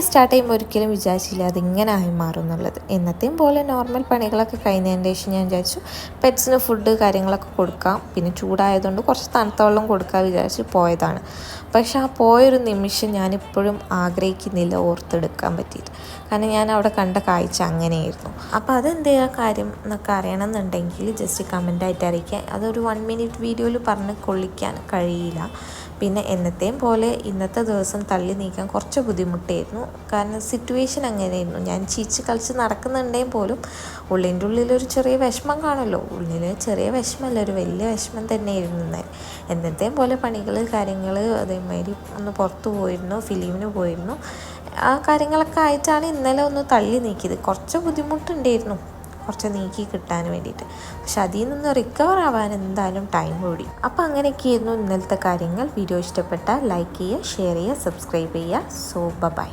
Start ചെയ്യുമ്പോൾ ഒരിക്കലും വിചാരിച്ചില്ല അതിങ്ങനെ ആയി മാറും എന്നുള്ളത്. എന്നത്തെയും പോലെ നോർമൽ പണികളൊക്കെ കഴിഞ്ഞതിൻ്റെ ശേഷം ഞാൻ വിചാരിച്ചു പെറ്റ്സിന് ഫുഡ് കാര്യങ്ങളൊക്കെ കൊടുക്കാം, പിന്നെ ചൂടായതുകൊണ്ട് കുറച്ച് തണുത്ത വെള്ളം കൊടുക്കാൻ വിചാരിച്ച് പോയതാണ്. പക്ഷെ ആ പോയൊരു നിമിഷം ഞാനിപ്പോഴും ആഗ്രഹിക്കുന്നില്ല ഓർത്തെടുക്കാൻ പറ്റിയിട്ട്. കാരണം ഞാൻ അവിടെ കണ്ട കാഴ്ച അങ്ങനെയായിരുന്നു. അപ്പോൾ അതെന്താ കാര്യം എന്നൊക്കെ അറിയണമെന്നുണ്ടെങ്കിൽ ജസ്റ്റ് കമൻ്റായിട്ട് അറിയിക്കുക. അതൊരു 1 മിനിറ്റ് വീഡിയോയിൽ പറഞ്ഞ് കൊള്ളിക്കാൻ കഴിയില്ല. പിന്നെ എന്നത്തെയും പോലെ ഇന്നത്തെ ദിവസം തള്ളി നീക്കാൻ കുറച്ച് ബുദ്ധിമുട്ടായിരുന്നു. കാരണം സിറ്റുവേഷൻ അങ്ങനെയായിരുന്നു. ഞാൻ ചിരിച്ച് കളിച്ച് നടക്കുന്നുണ്ടെങ്കിൽ പോലും ഉള്ളിൻ്റെ ഉള്ളിലൊരു ചെറിയ വിഷമം കാണുമല്ലോ. ഉള്ളിൽ ചെറിയ വിഷമമല്ല, ഒരു വലിയ വിഷമം തന്നെയായിരുന്നു. എന്നത്തെയും പോലെ പണികൾ കാര്യങ്ങൾ അതേമാതിരി ഒന്ന് പുറത്ത് പോയിരുന്നു, ഫിലിമിന് പോയിരുന്നു. ആ കാര്യങ്ങളൊക്കെ ആയിട്ടാണ് ഇന്നലെ ഒന്ന് തള്ളി നീക്കിയത്. കുറച്ച് ബുദ്ധിമുട്ടുണ്ടായിരുന്നു കുറച്ച് നീക്കി കിട്ടാൻ വേണ്ടിയിട്ട്. പക്ഷെ അതിൽ നിന്ന് റിക്കവർ ആവാൻ എന്തായാലും ടൈം കൂടി. അപ്പോൾ അങ്ങനെയൊക്കെയായിരുന്നു ഇന്നലത്തെ കാര്യങ്ങൾ. വീഡിയോ ഇഷ്ടപ്പെട്ടാൽ ലൈക്ക് ചെയ്യുക, ഷെയർ ചെയ്യുക, സബ്സ്ക്രൈബ് ചെയ്യുക. So by.